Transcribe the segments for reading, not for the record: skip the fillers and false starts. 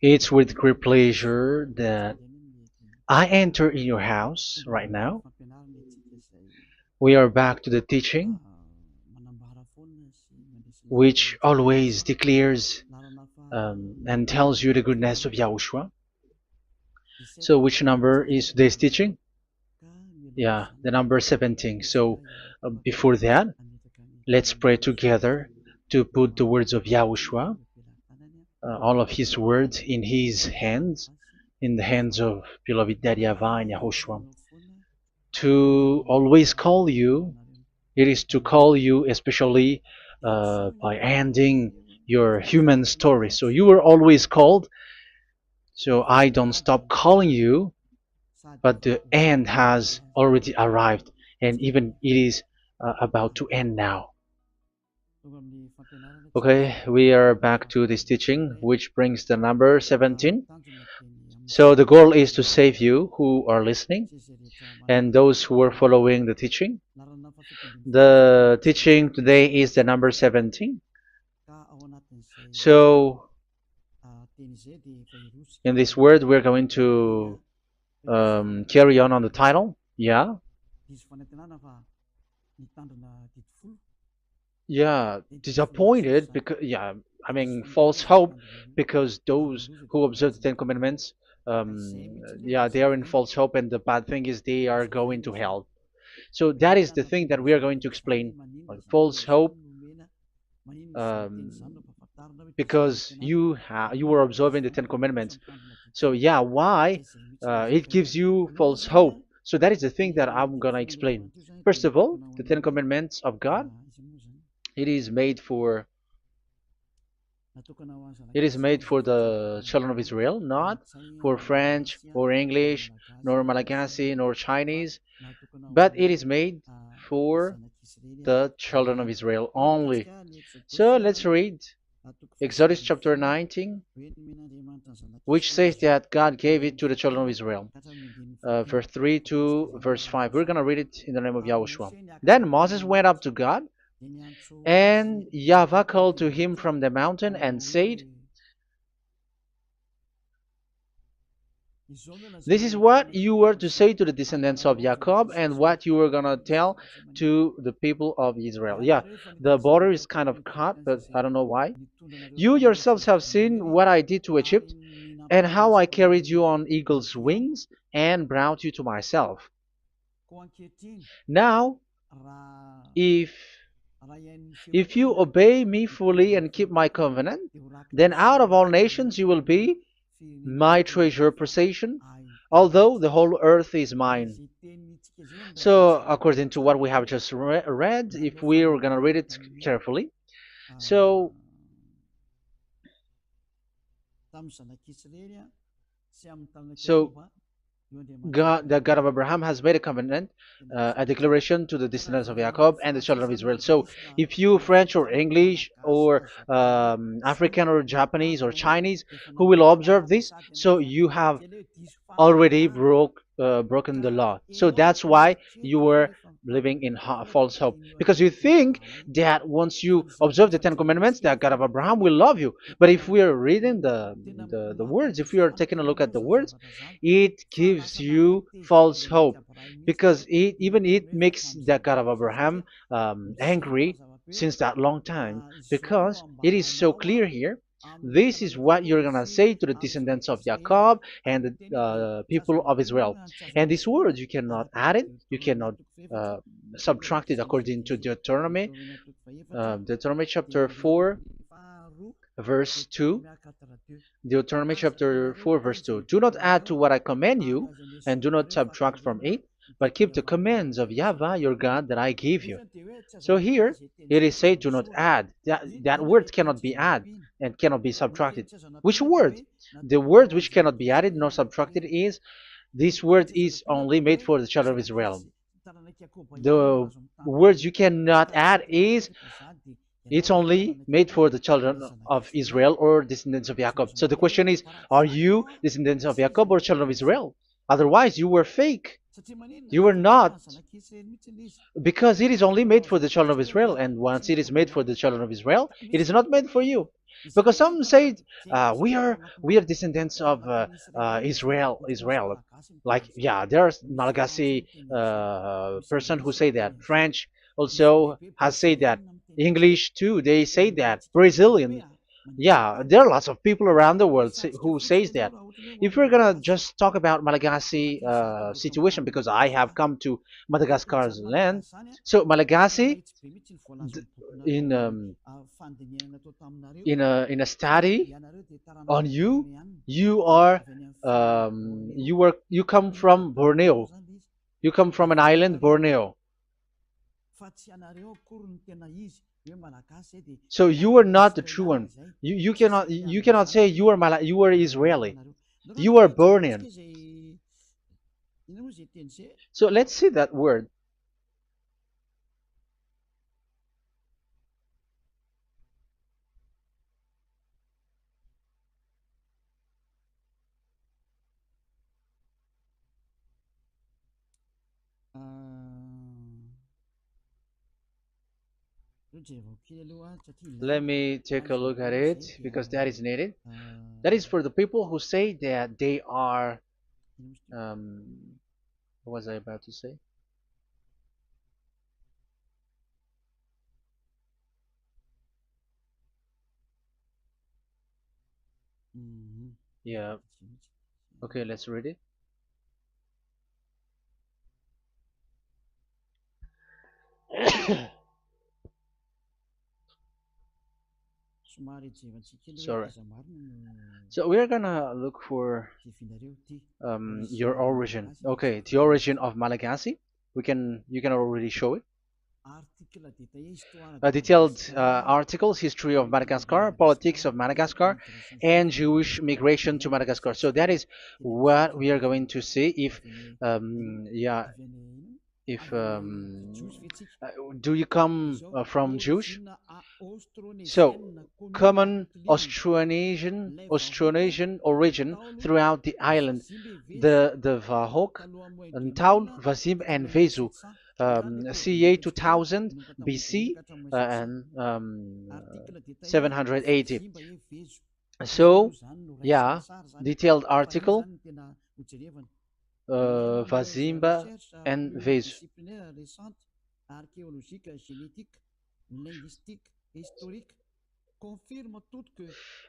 It's with great pleasure that I enter in your house right now. We are back to the teaching, which always declares and tells you the goodness of Yahushua. So, which number is today's teaching? Yeah, the number 17. So, before that, let's pray together to put the words of Yahushua, all of his words, in his hands, in the hands of beloved Daddy YAHVAH and YAHOSHUAH. To always call you, it is to call you especially by ending your human story. So you were always called, so I don't stop calling you, but the end has already arrived, and even it is about to end now. Okay, we are back to this teaching, which brings the number 17. So the goal is to save you who are listening and those who are following the teaching. The teaching today is the number 17. So in this word, we're going to carry on the title. Yeah. Yeah, disappointed because, yeah, I mean, false hope because those who observe the Ten Commandments, yeah, they are in false hope, and the bad thing is they are going to hell. So that is the thing that we are going to explain. False hope, um, because you were observing the Ten Commandments. So yeah, why it gives you false hope? So that is the thing that I'm gonna explain. First of all, the Ten Commandments of God, it is made for it is made for the children of Israel, not for French or English, nor Malagasy, nor Chinese, but it is made for the children of Israel only. So let's read Exodus chapter 19, which says that God gave it to the children of Israel. Verse 3 to verse 5. We're going to read it in the name of Yahushua. Then Moses went up to God, and YAHVAH called to him from the mountain and said, "This is what you were to say to the descendants of Jacob and what you were going to tell to the people of Israel." Yeah, the border is kind of cut, but I don't know why. "You yourselves have seen what I did to Egypt and how I carried you on eagle's wings and brought you to myself. Now, if if you obey me fully and keep my covenant, then out of all nations you will be my treasure possession, although the whole earth is mine." So, according to what we have just read, if we are going to read it carefully, so so God, the God of Abraham, has made a covenant, a declaration to the descendants of Jacob and the children of Israel. So, if you French or English or African or Japanese or Chinese who will observe this, so you have already broken the law. So that's why you were living in false hope, because you think that once you observe the Ten Commandments, that God of Abraham will love you. But if we are reading the words, if we are taking a look at the words, it gives you false hope, because even it makes the God of Abraham angry since that long time, because it is so clear here. This is what you're gonna say to the descendants of Jacob and the people of Israel. And this word, you cannot add it, you cannot uh, subtract it, according to Deuteronomy, Deuteronomy chapter 4, verse 2. Deuteronomy chapter 4, verse 2. "Do not add to what I command you, and do not subtract from it, but keep the commands of YAHVAH your God that I give you." So here it is said, "Do not add." That word cannot be added and cannot be subtracted. Which word? The word which cannot be added nor subtracted is, this word is only made for the children of Israel. The words you cannot add is, it's only made for the children of Israel or descendants of Jacob. So the question is, are you descendants of Jacob or children of Israel? Otherwise, you were fake. You were not, because it is only made for the children of Israel, and once it is made for the children of Israel, it is not made for you. Because some say we are descendants of Israel. Like, yeah, there's Malagasy person who say that. French also has said that. English too, they say that. Brazilian, yeah, there are lots of people around the world who says that. If we're gonna just talk about Malagasy situation, because I have come to Madagascar's land, so Malagasy, in in a study on you, you come from Borneo. You come from an island, Borneo. So you are not the true one. You cannot say you are Israeli. You are Bornean. So let's see that word. Let me take a look at it because that is needed. That is for the people who say that they are. What was I about to say? Yeah. Okay, let's read it. Sorry. So we're gonna look for your origin. Okay, the origin of Malagasy. You can already show it. Detailed articles, history of Madagascar, politics of Madagascar, and Jewish migration to Madagascar. So that is what we are going to see. Yeah, if do you come from Jewish? So, common Austronesian origin throughout the island, the Vahok, Ntaul, Vazim, and Vezu, CA 2000 BC and 780. So, yeah, detailed article, Vazimba and Vezu.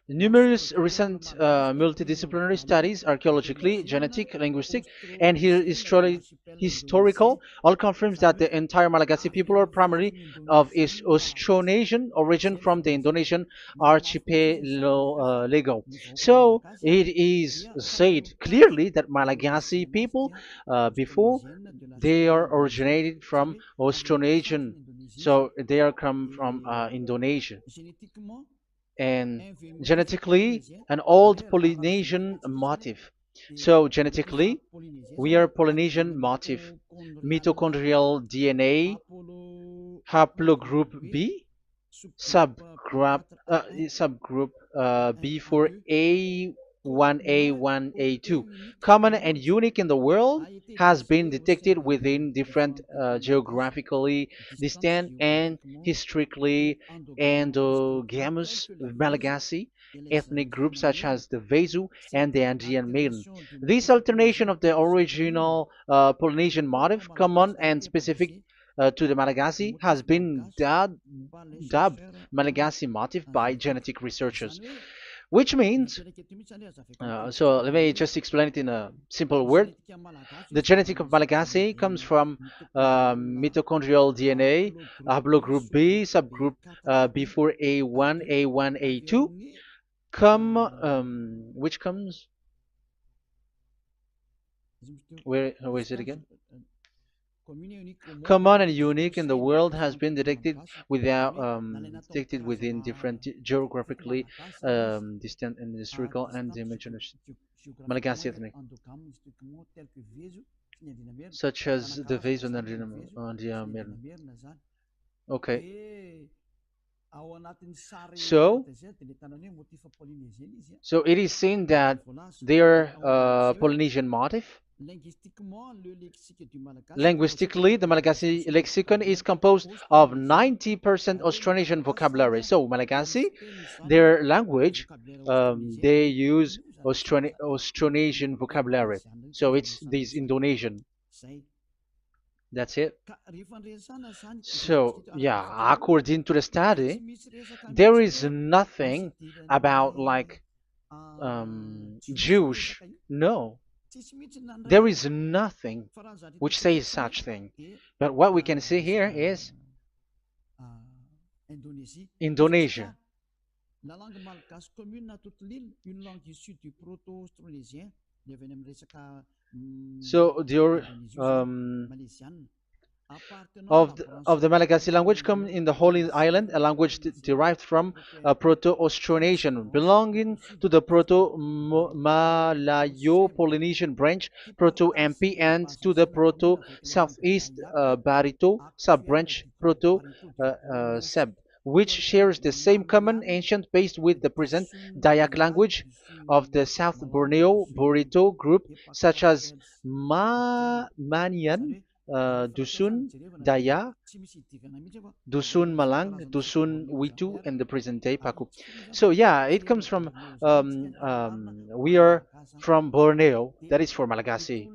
Numerous recent multidisciplinary studies, archaeologically, genetic, linguistic, and historical, all confirms that the entire Malagasy people are primarily of Austronesian origin from the Indonesian archipelago. So it is said clearly that Malagasy people, before, they are originated from Austronesian, so they are come from Indonesia, and genetically an old Polynesian motif. So genetically, we are Polynesian motif, mitochondrial DNA, haplogroup B, subgroup B for A1A1A2, common and unique in the world, has been detected within different geographically distant and historically endogamous Malagasy ethnic groups such as the Vezu and the Andean Maiden. This alternation of the original Polynesian motif, common and specific to the Malagasy, has been dubbed Malagasy motif by genetic researchers, which means, so let me just explain it in a simple word. The genetic of Malagasy comes from mitochondrial DNA, haplogroup B, subgroup B4A1, A1, A2, which comes, where is it again? Common and unique in the world, has been detected within different geographically distant and historical and dimensional Malagasy ethnic, such as the Vezo and the Mirna. Okay. So, so it is seen that they are Polynesian motif. Linguistically, the Malagasy lexicon is composed of 90% Austronesian vocabulary. So Malagasy, their language, they use Austronesian vocabulary. So it's this Indonesian. That's it. So yeah, according to the study, there is nothing about like Jewish. No, there is nothing which says such thing. But what we can see here is Indonesia. So the of the Malagasy language come in the Holy Island, a language derived from Proto-Austronesian, belonging to the Proto-Malayo-Polynesian branch, Proto-MP, and to the Proto-Southeast Barito sub-branch, Proto-Seb, which shares the same common ancient base with the present Dayak language of the South Borneo Burrito group, such as Manian, Dusun Daya, Dusun Malang, Dusun Witu, and the present day Paku. So yeah, it comes from we are from Borneo, that is for Malagasy.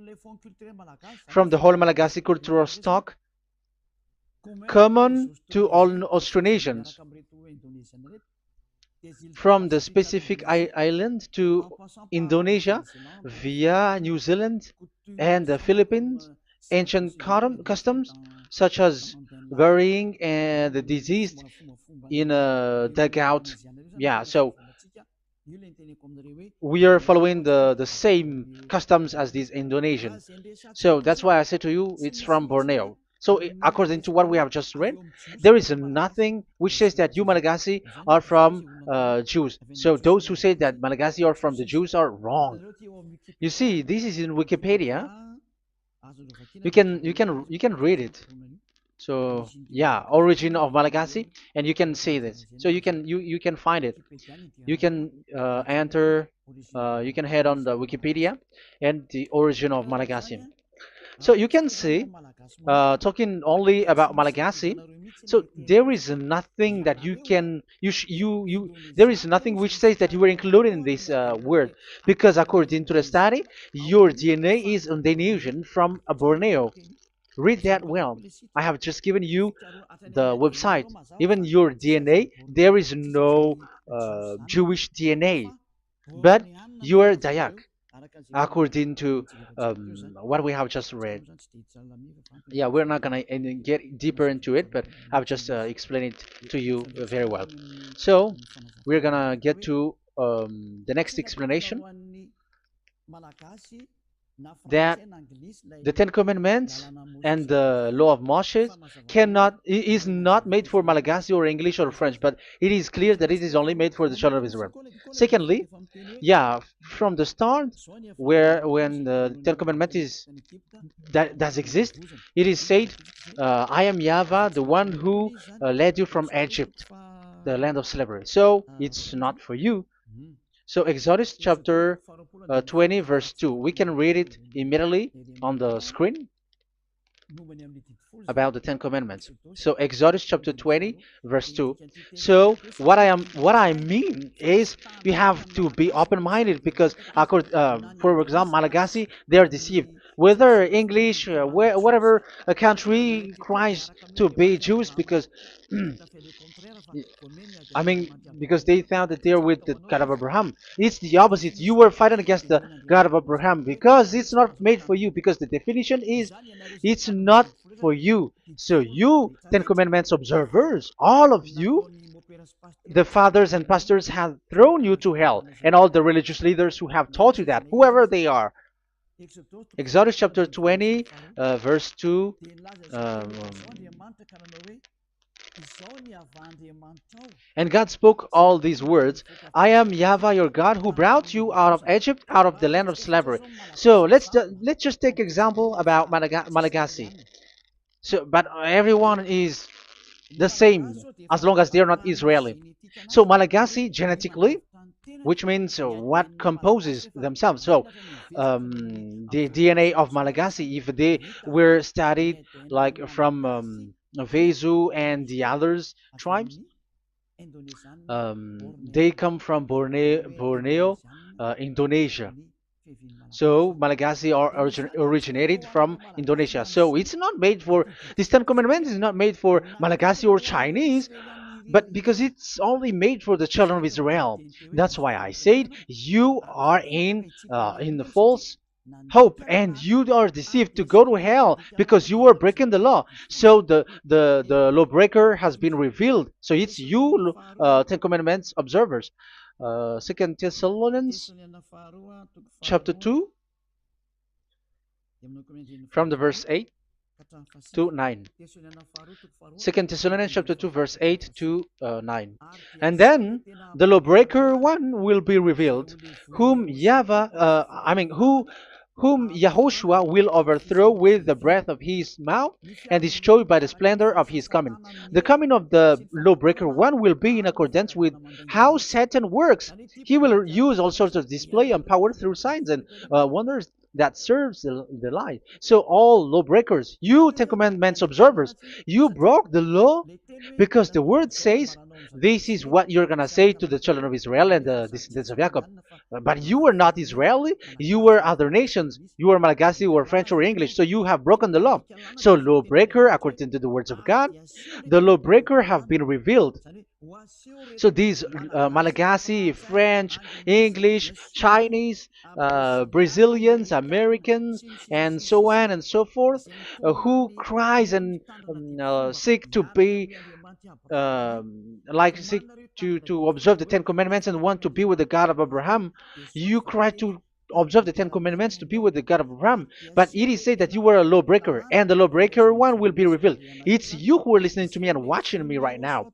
From the whole Malagasy cultural stock, common to all Austronesians, from the specific island to Indonesia via New Zealand and the Philippines, ancient customs such as burying and the deceased in a dugout. Yeah, so we are following the same customs as these Indonesian. So that's why I said to you it's from Borneo. So according to what we have just read, there is nothing which says that you Malagasy are from Jews. So those who say that Malagasy are from the Jews are wrong. You see, this is in Wikipedia. You can read it. So yeah, origin of Malagasy, and you can see this. So you can find it. You can enter. You can head on the Wikipedia and the origin of Malagasy. So you can see, talking only about Malagasy. So there is nothing that you can there is nothing which says that you were included in this word, because according to the study, your DNA is Indonesian from Borneo. Read that well. I have just given you the website. Even your DNA, there is no Jewish DNA, but you are Dayak, according to what we have just read. Yeah, we're not gonna get deeper into it, but I've just explained it to you very well. So we're gonna get to the next explanation, that the Ten Commandments and the Law of Moshe is not made for Malagasy or English or French, but it is clear that it is only made for the children of Israel. Secondly, yeah, from the start, where when the Ten Commandments that does exist, it is said, "I am YAHVAH, the one who led you from Egypt, the land of slavery." So it's not for you. So Exodus chapter 20 verse 2. We can read it immediately on the screen about the Ten Commandments. So Exodus chapter 20 verse 2. So what I mean is we have to be open-minded, because for example, Malagasy, they are deceived. Whether English, whatever a country tries to be Jews, because I mean, because they found that they're with the God of Abraham. It's the opposite. You were fighting against the God of Abraham, because it's not made for you. Because the definition is, it's not for you. So you, Ten Commandments observers, all of you, the fathers and pastors have thrown you to hell, and all the religious leaders who have taught you that, whoever they are. Exodus chapter 20, verse 2. And God spoke all these words: "I am YAHVAH your God, who brought you out of Egypt, out of the land of slavery." So let's just take example about Malagasy. So, but everyone is the same as long as they're not Israeli. So Malagasy genetically, which means what composes themselves. So the DNA of Malagasy, if they were studied like from Vezu and the others tribes, they come from Borneo, Indonesia. So Malagasy are originated from Indonesia. So it's not made for, this Ten Commandments is not made for Malagasy or Chinese, but because it's only made for the children of Israel. That's why I said you are in the false hope, and you are deceived to go to hell because you are breaking the law. So the lawbreaker has been revealed. So it's you, Ten Commandments observers. Second Thessalonians chapter 2 from the verse 8 to 9. Second Thessalonians chapter 2 verse 8 to 9. And then the lawbreaker one will be revealed, whom whom Yahushua will overthrow with the breath of his mouth and destroy by the splendor of his coming. The coming of the lawbreaker one will be in accordance with how Satan works. He will use all sorts of display and power through signs and wonders that serves the lie. So all lawbreakers, you Ten Commandments observers, you broke the law because the word says this is what you're going to say to the children of Israel and the descendants of Jacob. But you were not Israeli, you were other nations. You were Malagasy or French or English, so you have broken the law. So lawbreaker, according to the words of God, the lawbreaker have been revealed. So these Malagasy, French, English, Chinese, Brazilians, Americans, and so on and so forth, who cries and seek to be seek to observe the Ten Commandments and want to be with the God of Abraham. You cry to observe the Ten Commandments to be with the God of Abraham, but it is said that you were a lawbreaker, and the lawbreaker one will be revealed. It's you who are listening to me and watching me right now,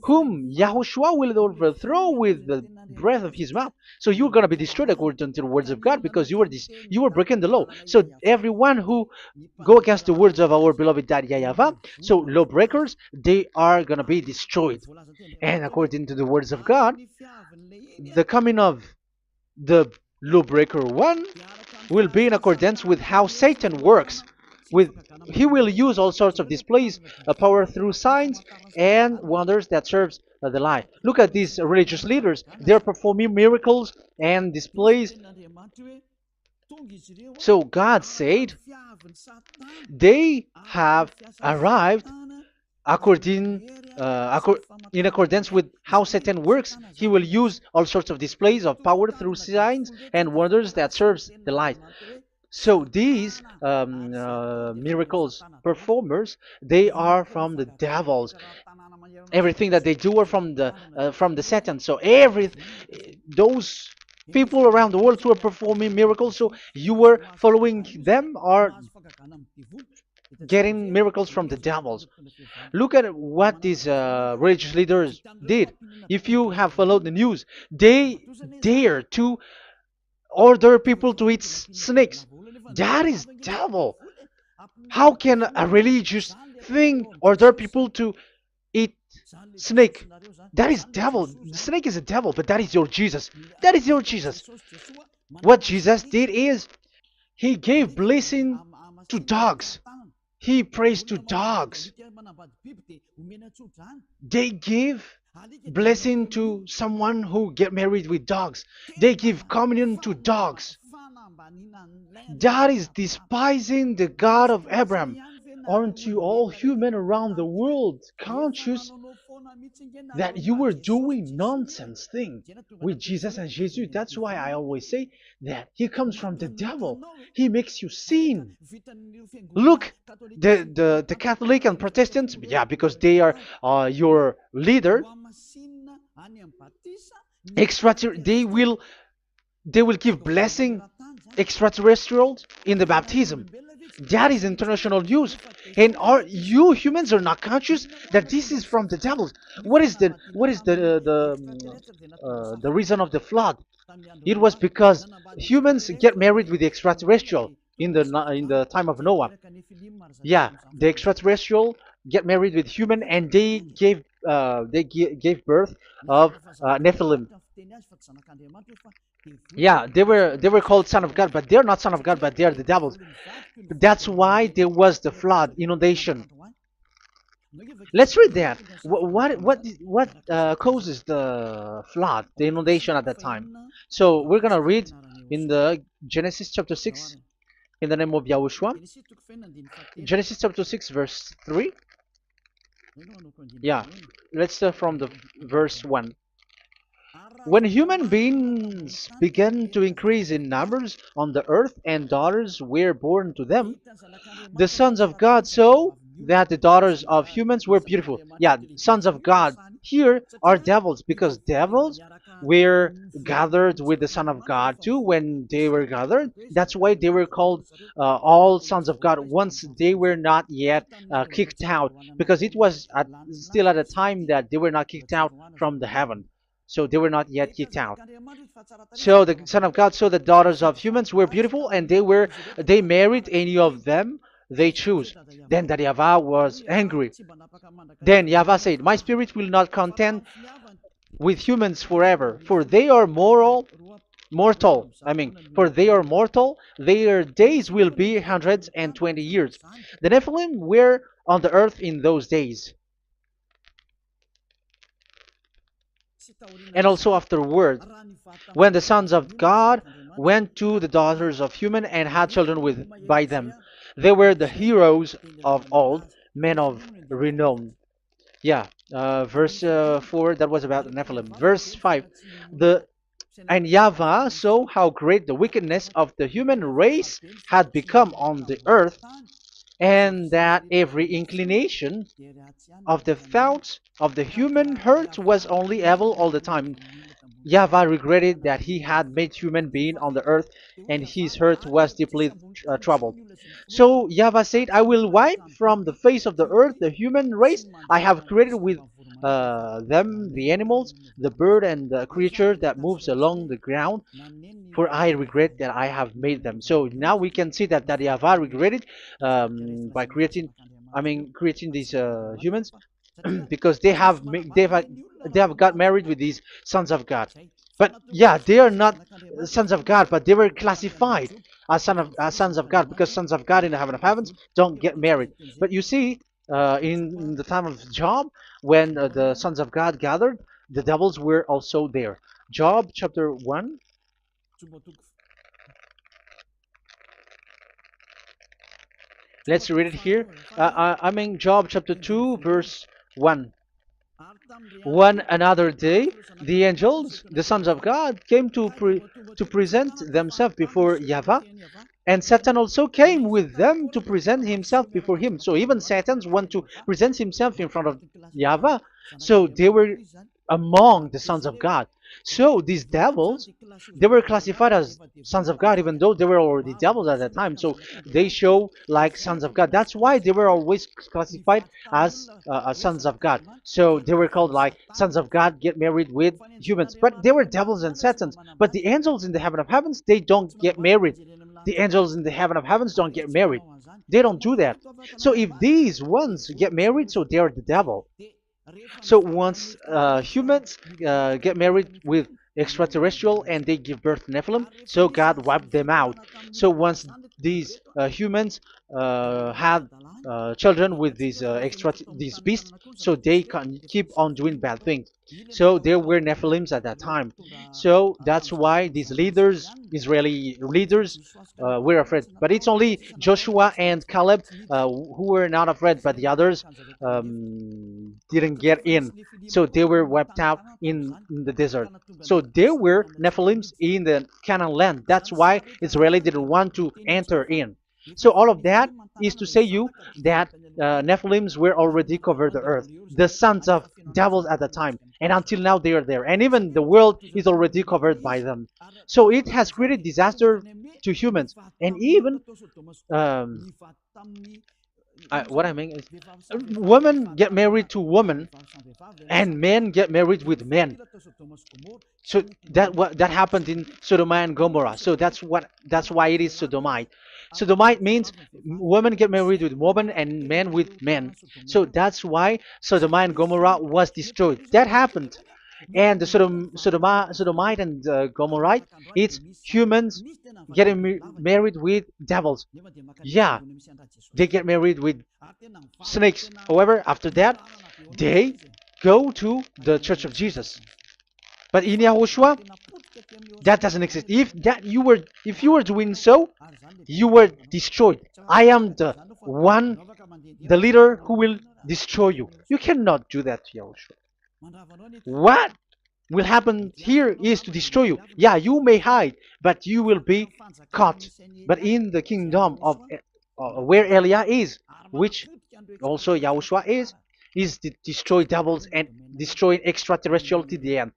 whom Yahushua will overthrow with the breath of his mouth. So you're going to be destroyed according to the words of God, because you were breaking the law. So everyone who go against the words of our beloved Daddy YAHVAH, so lawbreakers, they are going to be destroyed. And according to the words of God, the coming of the lawbreaker one will be in accordance with how Satan works. He will use all sorts of displays, power through signs and wonders that serves the lie. Look at these religious leaders. They're performing miracles and displays. So God said they have arrived in accordance with how Satan works. He will use all sorts of displays of power through signs and wonders that serves the light. So these miracles performers, they are from the devils. Everything that they do are from the Satan. So those people around the world who are performing miracles, so you were following them, are getting miracles from the devils. Look at what these religious leaders did. If you have followed the news, they dare to order people to eat snakes. That is devil. How can a religious thing order people to eat snake? That is devil. The snake is a devil, but that is your Jesus. That is your Jesus. What Jesus did is he gave blessing to dogs. He prays to dogs. They give blessing to someone who get married with dogs. They give communion to dogs. That is despising the God of Abraham. Aren't you all human around the world conscious that you were doing nonsense thing with Jesus and Jesus? That's why I always say that he comes from the devil. He makes you sin. Look, the Catholic and Protestants, yeah, because they are your leader. They will give blessing extraterrestrials in the baptism. That is international news, and you humans are not conscious that this is from the devil. What is the reason of the flood? It was because humans get married with the extraterrestrial. in the time of Noah. Yeah, the extraterrestrial get married with human, and they gave birth of Nephilim. Yeah, they were called son of God, but they're not son of God, but they are the devils. That's why there was the flood, inundation. Let's read that. What causes the flood, the inundation at that time? So we're gonna read in the Genesis chapter 6 in the name of Yahushua. Genesis chapter 6 verse 3. Yeah, let's start from the verse 1. When human beings began to increase in numbers on the earth and daughters were born to them, the sons of God saw that the daughters of humans were beautiful. Yeah, sons of God here are devils, because devils were gathered with the Son of God too when they were gathered. That's why they were called all sons of God once they were not yet kicked out, because it was still at a time that they were not kicked out from the heaven. So they were not yet kicked out. So the Son of God saw the daughters of humans were beautiful, and they married any of them they choose. Then the YAHVAH was angry. Then YAHVAH said, "My spirit will not contend with humans forever, for they are mortal. For they are mortal, their days will be 120 years. The Nephilim were on the earth in those days, and also afterward, when the sons of God went to the daughters of human and had children with by them. They were the heroes of old, men of renown." Yeah, verse 4, that was about the Nephilim. Verse 5, the and YAHVAH saw how great the wickedness of the human race had become on the earth, and that every inclination of the thoughts of the human heart was only evil all the time. YAHVAH regretted that he had made human being on the earth, and his heart was deeply troubled. So YAHVAH said, "I will wipe from the face of the earth the human race I have created, with them the animals, the bird, and the creature that moves along the ground, for I regret that I have made them." So now we can see that YAHVAH regretted by creating these humans, because they have got married with these sons of God. But yeah, they are not sons of God, but they were classified as sons of God, because sons of God in the heaven of heavens don't get married. But you see, in the time of Job, when the sons of God gathered, the devils were also there. Job chapter 1. Let's read it here. Job chapter 2, verse 1. One another day, the angels, the sons of God, came to present themselves before YAHVAH, and Satan also came with them to present himself before him. So even Satan want to present himself in front of YAHVAH. So they were among the sons of God. So these devils, they were classified as sons of God, even though they were already devils at that time. So they show like sons of God. That's why they were always classified as sons of God. So they were called like sons of God get married with humans. But they were devils and satans. But the angels in the heaven of heavens, they don't get married. The angels in the heaven of heavens don't get married. They don't do that. So if these ones get married, so they are the devil. So once humans get married with extraterrestrial and they give birth to Nephilim, so God wiped them out. So once these humans had children with these beasts, so they can keep on doing bad things. So there were Nephilims at that time. So that's why these leaders, Israeli leaders, were afraid. But it's only Joshua and Caleb who were not afraid, but the others didn't get in. So they were wiped out in the desert. So there were Nephilims in the Canaan land. That's why Israeli didn't want to enter in. So all of that is to say you that Nephilims were already covered the earth, the sons of devils at the time, and until now they are there, and even the world is already covered by them. So it has created disaster to humans, and even um, what I mean is, women get married to women, and men get married with men. So that happened in Sodom and Gomorrah. So that's why it is Sodomite. Sodomite means women get married with women and men with men. So that's why Sodom and Gomorrah was destroyed. That happened. And the Sodomite and Gomorrite, it's humans getting married with devils. Yeah, they get married with snakes. However, after that, they go to the Church of Jesus. But in Yahushua, that doesn't exist. If you were doing so, you were destroyed. I am the one, the leader who will destroy you. You cannot do that to Yahushua. What will happen here is to destroy you. Yeah, you may hide, but you will be caught. But in the kingdom of where Elia is, which also Yahushua is to destroy devils and destroy extraterrestriality at the end.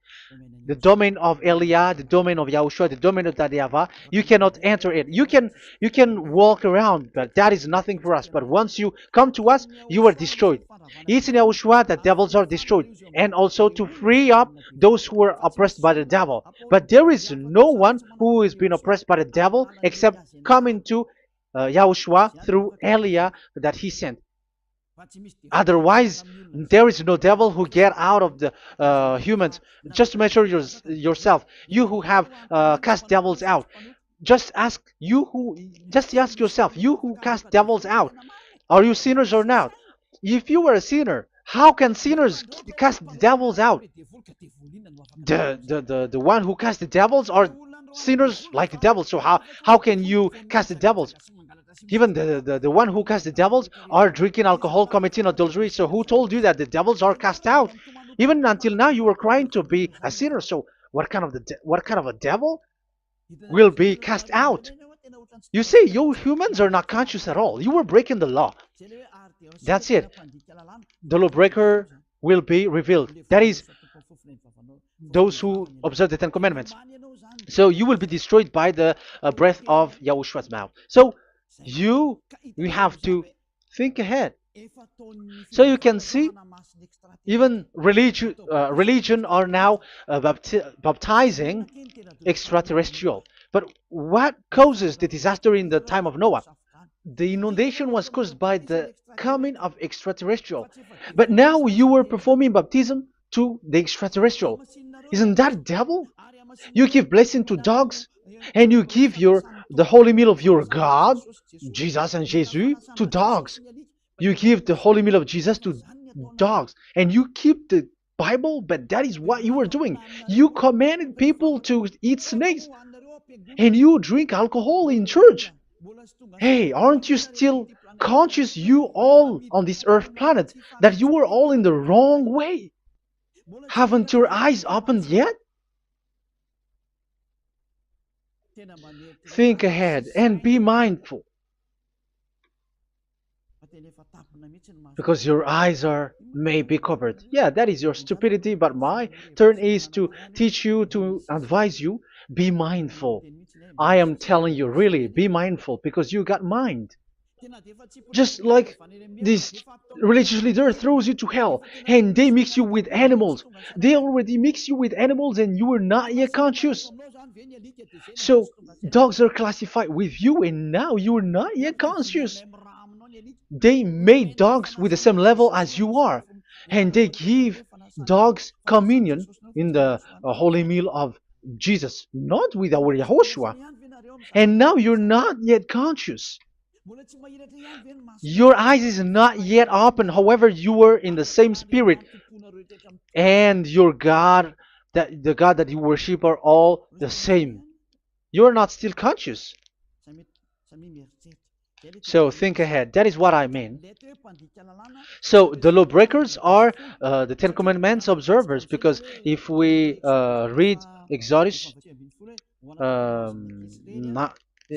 The domain of Elia, the domain of Yahushua, the domain of that YAHVAH, you cannot enter it. You can walk around, but that is nothing for us. But once you come to us, you are destroyed. It's in Yahushua that devils are destroyed, and also to free up those who are oppressed by the devil. But there is no one who is being oppressed by the devil except coming to Yahushua through Elia that he sent. Otherwise, there is no devil who get out of the humans. Just measure yourself. You who have cast devils out. Just ask you who. Just ask yourself. You who cast devils out. Are you sinners or not? If you were a sinner, how can sinners cast devils out? The one who cast the devils are sinners like the devils. So how can you cast the devils? Even the one who cast the devils are drinking alcohol, committing adultery. So who told you that the devils are cast out? Even until now, you were crying to be a sinner. So what kind of a devil will be cast out? You see, you humans are not conscious at all. You were breaking the law. That's it. The lawbreaker will be revealed. That is, those who observe the Ten Commandments. So you will be destroyed by the breath of Yahushua's mouth. So you have to think ahead. So you can see, even religion are now baptizing extraterrestrial. But what causes the disaster in the time of Noah? The inundation was caused by the coming of extraterrestrial. But now you are performing baptism to the extraterrestrial. Isn't that devil? You give blessing to dogs, and you give the holy meal of your God, Jesus and Jesus, to dogs. You give the holy meal of Jesus to dogs, and you keep the Bible, but that is what you were doing. You commanded people to eat snakes, and you drink alcohol in church. Hey, aren't you still conscious, you all on this earth planet, that you were all in the wrong way? Haven't your eyes opened yet? Think ahead and be mindful, because your eyes are maybe covered. Yeah, that is your stupidity, but my turn is to teach you, to advise you. Be mindful. I am telling you, really, be mindful, because you got mind. Just like this religious leader throws you to hell, and they mix you with animals. They already mix you with animals, and you are not yet conscious. So dogs are classified with you, and now you are not yet conscious. They made dogs with the same level as you are, and they give dogs communion in the holy meal of Jesus, not with our Yahushua. And now you're not yet conscious. Your eyes is not yet open. However, you were in the same spirit, and your God, that the God that you worship, are all the same. You are not still conscious. So think ahead. That is what I mean. So the lawbreakers are the Ten Commandments observers, because if we read Exodus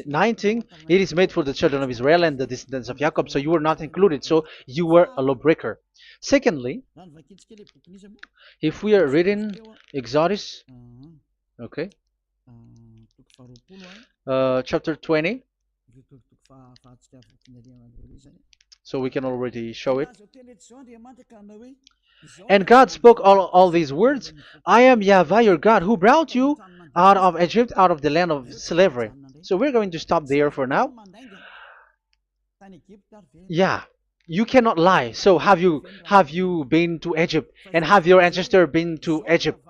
19, it is made for the children of Israel and the descendants of Jacob. So you were not included. So you were a lawbreaker. Secondly, if we are reading Exodus, okay, chapter 20. So we can already show it. And God spoke all these words. I am Yahweh your God who brought you out of Egypt, out of the land of slavery. So we're going to stop there for now. Yeah, you cannot lie. So have you been to Egypt, and have your ancestor been to Egypt?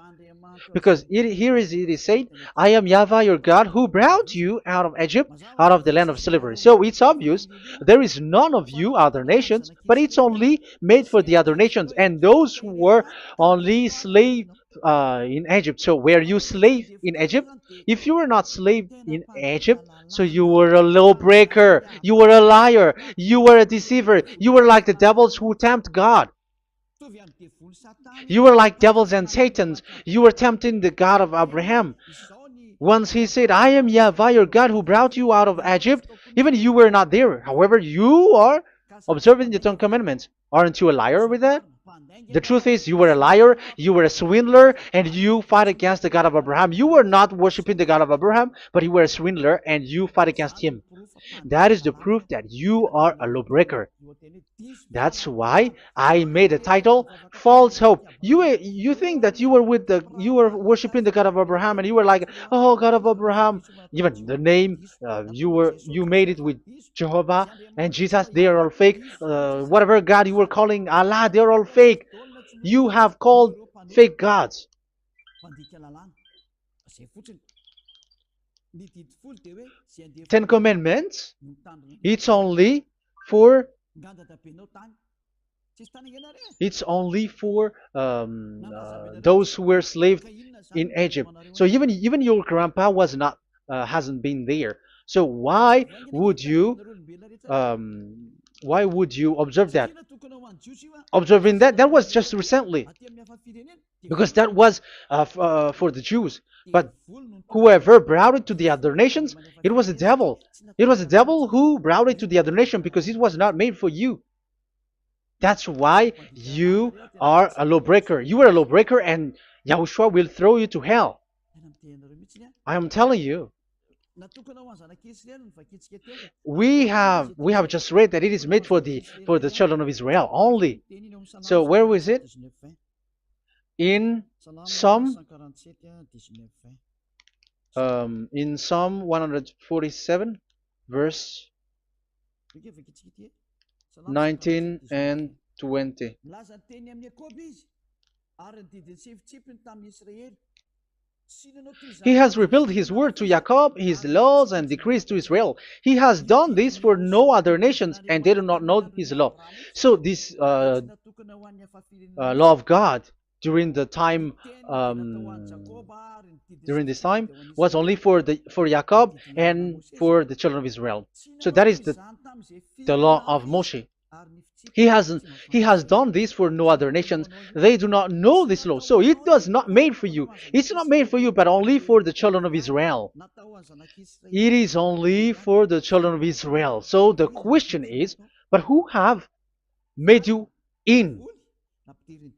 Because it is said, I am Yahweh your God who brought you out of Egypt, out of the land of slavery. So it's obvious there is none of you other nations, but it's only made for the other nations and those who were only slave in Egypt. So were you slave in Egypt? If you were not slave in Egypt, so you were a lawbreaker, you were a liar, you were a deceiver, you were like the devils who tempt God. You were like devils and Satans. You were tempting the God of Abraham. Once he said, I am Yahweh your God who brought you out of Egypt, even you were not there. However, you are observing the Ten Commandments. Aren't you a liar with that? The truth is, you were a liar, you were a swindler, and you fight against the God of Abraham. You were not worshiping the God of Abraham, but you were a swindler and you fight against him. That is the proof that you are a lawbreaker. That's why I made a title, False Hope. You think that you were worshiping the God of Abraham, and you were like, oh, God of Abraham. Even the name, you made it with Jehovah and Jesus. They are all fake. Whatever God you were calling Allah, they are all fake. You have called fake gods. Ten Commandments. It's only for those who were slaves in Egypt. So even your grandpa was not hasn't been there. So why would you observe that? Observing that was just recently, because that was for the Jews. But whoever brought it to the other nations, it was the devil. It was the devil who brought it to the other nation because it was not made for you. That's why you are a lawbreaker. You are a lawbreaker, and Yahushua will throw you to hell. I am telling you. We have just read that it is made for the children of Israel only. So where was it? In Psalm in Psalm 147, verse 19 and 20. He has revealed his word to Jacob, his laws and decrees to Israel. He has done this for no other nations, and they do not know his law. So this law of God during the time during this time was only for Jacob and for the children of Israel. So that is the law of Moshe. He has done this for no other nations. They do not know this law. So it was not made for you. It's not made for you, but only for the children of Israel. It is only for the children of Israel. So the question is, but who have made you in?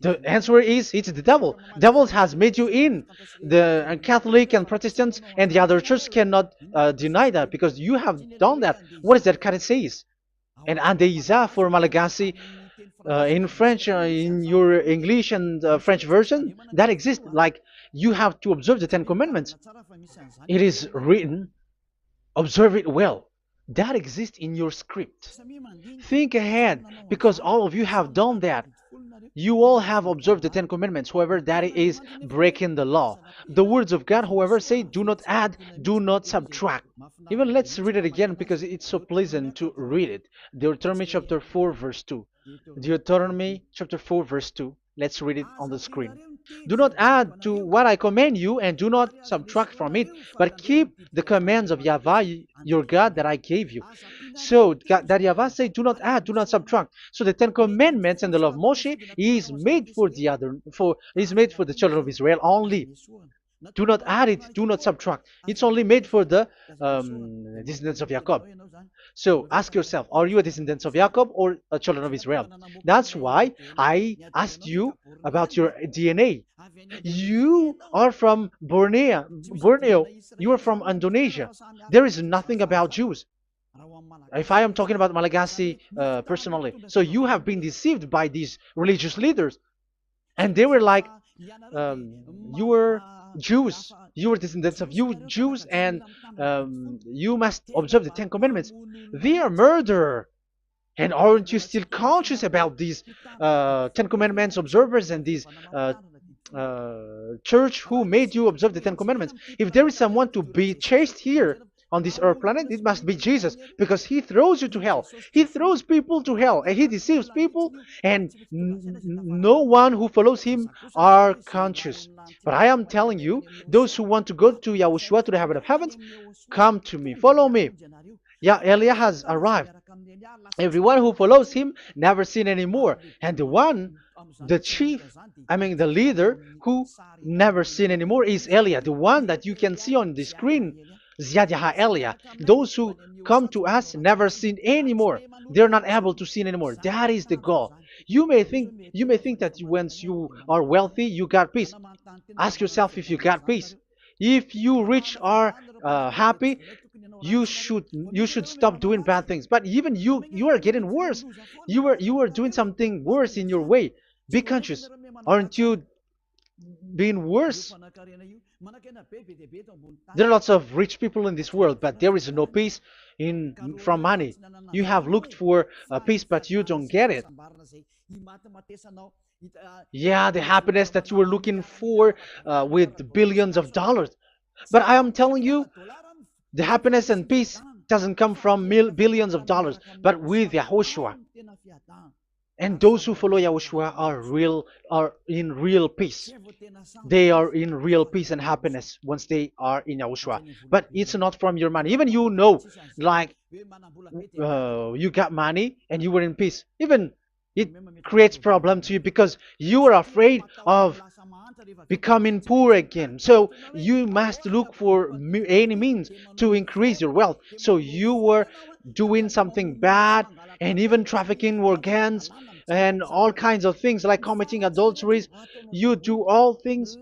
The answer is, it's the devil. Devil has made you in. The Catholic and Protestants and the other church cannot deny that, because you have done that. What is that kind of says? And Andeiza for Malagasy, in French, in your English and French version, that exists. Like, you have to observe the Ten Commandments. It is written, observe it well. That exists in your script. Think ahead, because all of you have done that. You all have observed the Ten Commandments. However, that is breaking the law. The words of God, however, say, do not add, do not subtract. Even let's read it again, because it's so pleasant to read it. Deuteronomy chapter 4, verse 2. Deuteronomy chapter 4, verse 2. Let's read it on the screen. Do not add to what I command you, and do not subtract from it, but keep the commands of Yahweh, your God, that I gave you. So that Yahweh said, do not add, do not subtract. So the Ten Commandments and the law of Moshe is made for the children of Israel only. Do not add it, do not subtract. It's only made for the descendants of Jacob. So ask yourself, are you a descendant of Jacob or a children of Israel? That's why I asked you about your DNA. You are from Borneo. You are from Indonesia. There is nothing about Jews. If I am talking about Malagasy personally, so you have been deceived by these religious leaders, and they were like, you were Jews, you were descendants of you Jews, and you must observe the Ten Commandments. They are murderer. And aren't you still conscious about these Ten Commandments observers and these church who made you observe the Ten Commandments? If there is someone to be chased here on this earth planet, it must be Jesus, because he throws you to hell. He throws people to hell, and he deceives people, and no one who follows him are conscious. But I am telling you, those who want to go to Yahushua, to the heaven of heavens, come to me, follow me. Yeah, Eliah has arrived. Everyone who follows him never sin anymore. And the chief, the leader who never sin anymore is Eliah, the one that you can see on the screen. Ziyadah Eliah. Those who come to us never sin anymore. They're not able to sin anymore. That is the goal. You may think that once you are wealthy, you got peace. Ask yourself if you got peace. If you rich are happy, you should stop doing bad things. But even you are getting worse. You are doing something worse in your way. Be conscious. Aren't you being worse? There are lots of rich people in this world, but there is no peace from money. You have looked for peace, but you don't get it. Yeah, the happiness that you were looking for with billions of dollars. But I am telling you, the happiness and peace doesn't come from billions of dollars, but with Yahushua. And those who follow Yahushua are in real peace. They are in real peace and happiness once they are in Yahushua. But it's not from your money. Even like you got money and you were in peace. Even it creates problem to you because you are afraid of becoming poor again. So you must look for any means to increase your wealth. So you were doing something bad and even trafficking organs and all kinds of things like committing adulteries. You do all things.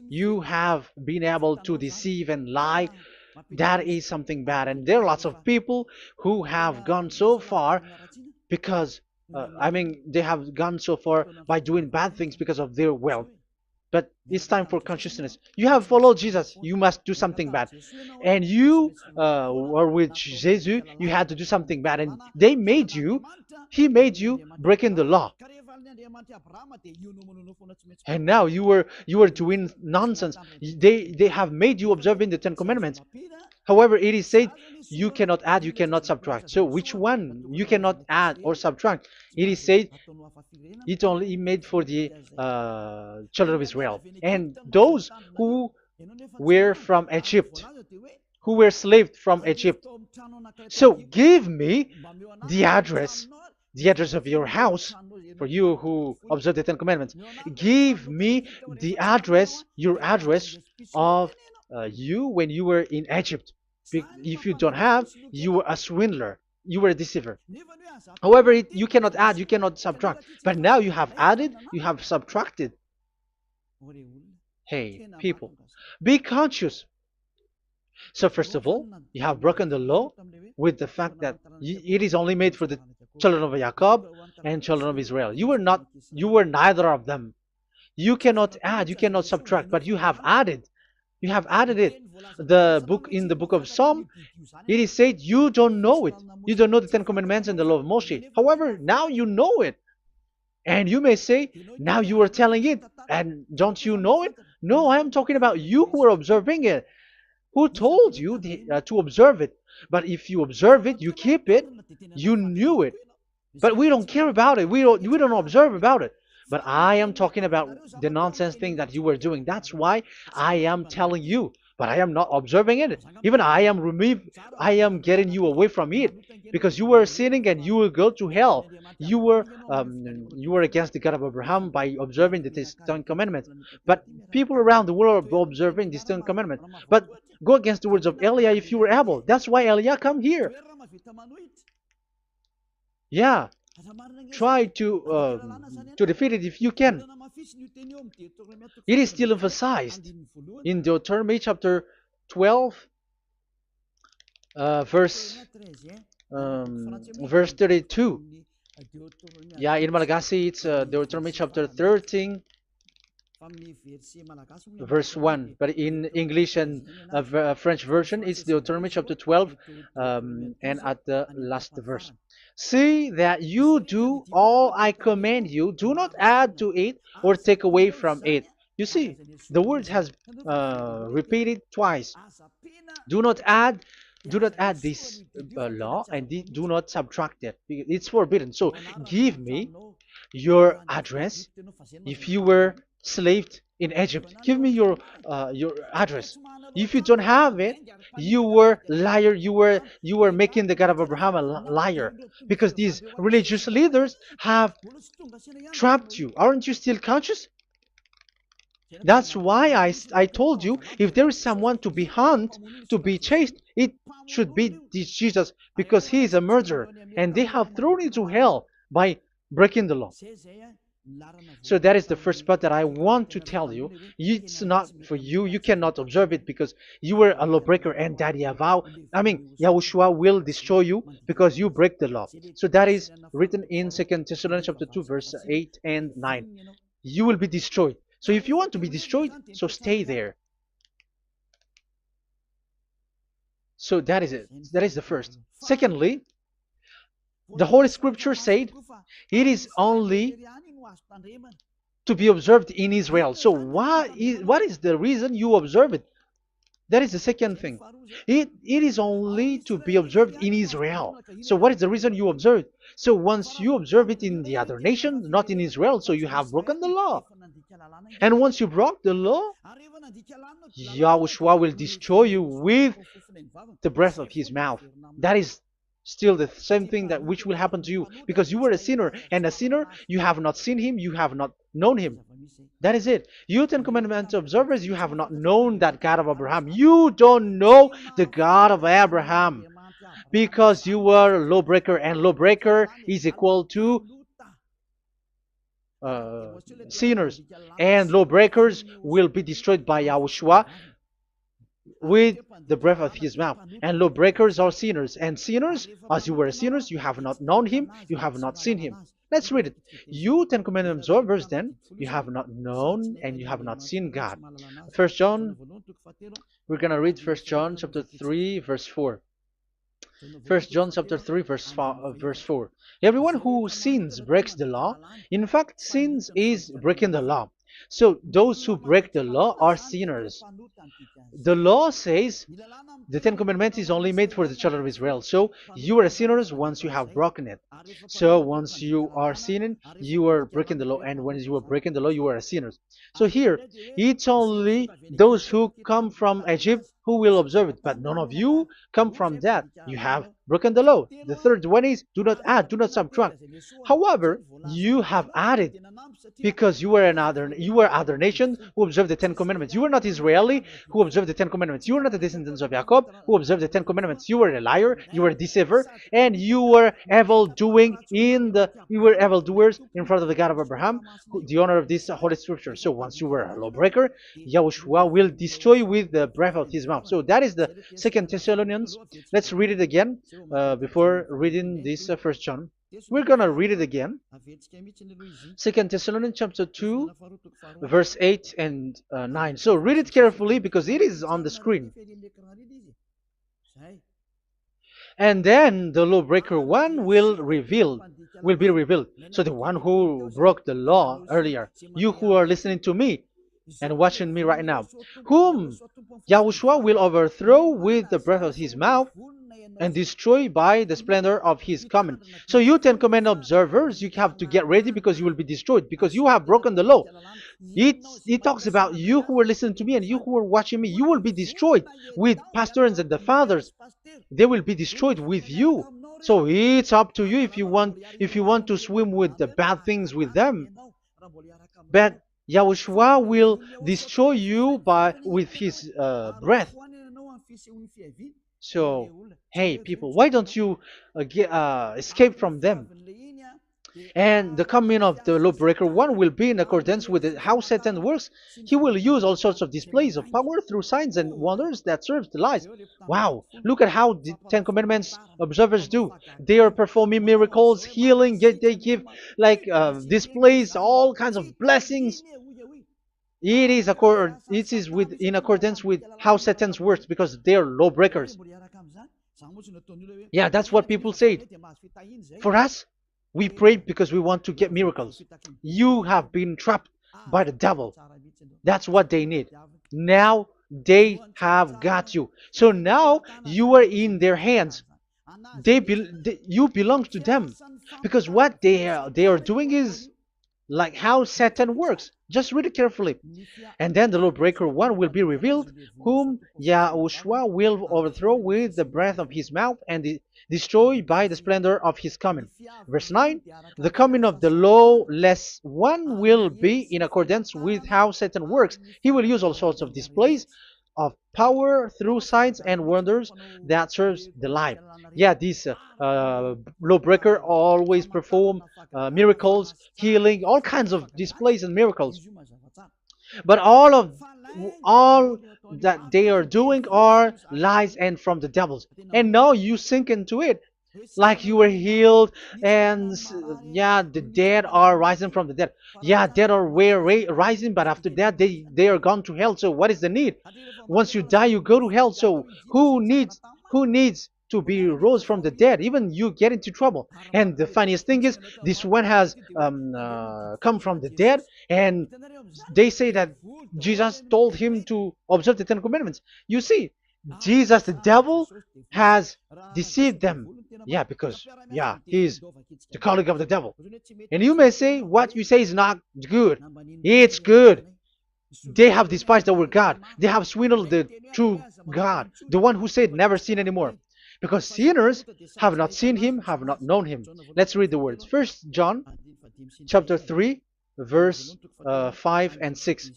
You have been able to deceive and lie. That is something bad. And there are lots of people who have gone so far because they have gone so far by doing bad things because of their wealth. But it's time for consciousness. You have followed Jesus, you must do something bad. And you were with Jesus, you had to do something bad. And he made you breaking the law. And now you were doing nonsense. They have made you observing the Ten Commandments. However, it is said you cannot add, you cannot subtract. So which one you cannot add or subtract? It is said it only made for the children of Israel and those who were from Egypt, who were slaves from Egypt. So give me the address of your house, for you who observe the Ten Commandments. Give me the address, your address of you when you were in Egypt. If you don't have, you were a swindler. You were a deceiver. However, you cannot add, you cannot subtract. But now you have added, you have subtracted. Hey, people, be conscious. So first of all, you have broken the law with the fact that it is only made for the children of Jacob and children of Israel. You were neither of them. You cannot add, you cannot subtract, but you have added. You have added it. In the book of Psalm, it is said you don't know it. You don't know the Ten Commandments and the law of Moshe. However, now you know it. And you may say, now you are telling it, and don't you know it? No, I am talking about you who are observing it. Who told you to observe it? But if you observe it, you keep it, you knew it. But we don't care about it. We don't observe about it. But I am talking about the nonsense thing that you were doing. That's why I am telling you. But I am not observing it. Even I am getting you away from it. Because you were sinning and you will go to hell. You were against the God of Abraham by observing the Ten Commandments. But people around the world are observing the Ten Commandments. But go against the words of Eliah if you were able. That's why Eliah come here. Yeah. Try to defeat it if you can. It is still emphasized in Deuteronomy chapter 12. Verse verse 32. Yeah, in Malagasy it's Deuteronomy chapter 13 verse 1, but in English and French version it's Deuteronomy chapter 12, and at the last verse. See that you do all I command you, do not add to it or take away from it. You see, the word has repeated twice. Do not add, do not add this law, and do not subtract it. It's forbidden. So give me your address. If you were slaved in Egypt, give me your address. If you don't have it, you were liar. You were making the God of Abraham a liar, because these religious leaders have trapped you. Aren't you still conscious? That's why I told you, if there is someone to be hunted, to be chased, it should be this Jesus, because he is a murderer and they have thrown him to hell by breaking the law. So that is the first part that I want to tell you. It's not for you. You cannot observe it because you were a lawbreaker, and that Yahushua will destroy you because you break the law. So that is written in 2 Thessalonians chapter 2 verse 8 and 9. You will be destroyed. So if you want to be destroyed, so stay there. So that is it. That is the first. Secondly, the Holy Scripture said it is only to be observed in Israel. So what is the reason you observe it? That is the second thing. It is only to be observed in Israel. So what is the reason you observe it? So once you observe it in the other nation, not in Israel, so you have broken the law. And once you broke the law, Yahushua will destroy you with the breath of his mouth. That is still the same thing that which will happen to you, because you were a sinner, and a sinner, you have not seen him, you have not known him. That is it. You Ten Commandments observers, you have not known that God of Abraham. You don't know the God of Abraham because you were a lawbreaker, and lawbreaker is equal to sinners, and lawbreakers will be destroyed by Yahushua with the breath of his mouth. And lawbreakers are sinners, and sinners, as you were sinners, you have not known him, you have not seen him. Let's read it. You Ten Commandments observers, then, you have not known and you have not seen God. First John, we're gonna read 1 John chapter 3 verse 4. 1 John chapter 3 verse 4. Everyone who sins breaks the law. In fact, sins is breaking the law. So those who break the law are sinners. The law says the Ten Commandments is only made for the children of Israel. So you are sinners once you have broken it. So once you are sinning, you are breaking the law. And when you are breaking the law, you are a sinner. So here, it's only those who come from Egypt who will observe it. But none of you come from that. You have broken the law. The third one is do not add, do not subtract. However, you have added because you were other nation who observed the Ten Commandments. You were not Israeli who observed the Ten Commandments. You were not the descendants of Jacob who observed the Ten Commandments. You were a liar, you were a deceiver, and you were evil-doers in front of the God of Abraham, the honor of this Holy Scripture. So once you were a lawbreaker, Yahushua will destroy you with the breath of his mouth. So that is the 2 Thessalonians. Let's read it again before reading this 1 John. We're going to read it again. 2 Thessalonians chapter 2, verse 8 and 9. So read it carefully because it is on the screen. And then the lawbreaker one will be revealed. So the one who broke the law earlier, you who are listening to me and watching me right now, whom Yahushua will overthrow with the breath of his mouth and destroy by the splendor of his coming. So you Ten Commandment observers, you have to get ready because you will be destroyed, because you have broken the law. It talks about you who are listening to me and you who are watching me. You will be destroyed with pastors and the fathers. They will be destroyed with you. So it's up to you if you want to swim with the bad things with them. But Yahushua will destroy you with his breath. So, hey people, why don't you escape from them? And the coming of the lawbreaker one will be in accordance with how Satan works. He will use all sorts of displays of power through signs and wonders that serve the lies. Wow, look at how the Ten Commandments observers do. They are performing miracles, healing, yet they give like displays, all kinds of blessings. It is with in accordance with how Satan's works because they are lawbreakers. Yeah, that's what people say. For us, we pray because we want to get miracles. You have been trapped by the devil. That's what they need. Now they have got you. So now you are in their hands. You belong to them because what they are doing is like how Satan works. Just read it carefully. And then the lawbreaker one will be revealed, whom YAHOSHUAH will overthrow with the breath of his mouth and destroy by the splendor of his coming. Verse 9, the coming of the lawless one will be in accordance with how Satan works. He will use all sorts of displays of power through signs and wonders that serves the lie. Yeah, this lawbreaker always perform miracles, healing, all kinds of displays and miracles. But all that they are doing are lies and from the devils. And now you sink into it like you were healed and yeah, the dead are rising from the dead. Yeah, dead are rising, but after that they are gone to hell. So what is the need? Once you die you go to hell. So who needs to be rose from the dead? Even you get into trouble. And the funniest thing is this one has come from the dead, and they say that Jesus told him to observe the Ten Commandments. You see, Jesus, the devil, has deceived them. Yeah, because, yeah, he's the colleague of the devil. And you may say, what you say is not good. It's good. They have despised our God. They have swindled the true God, the one who said, never sin anymore. Because sinners have not seen him, have not known him. Let's read the words. First John chapter 3, verse 5 and 6.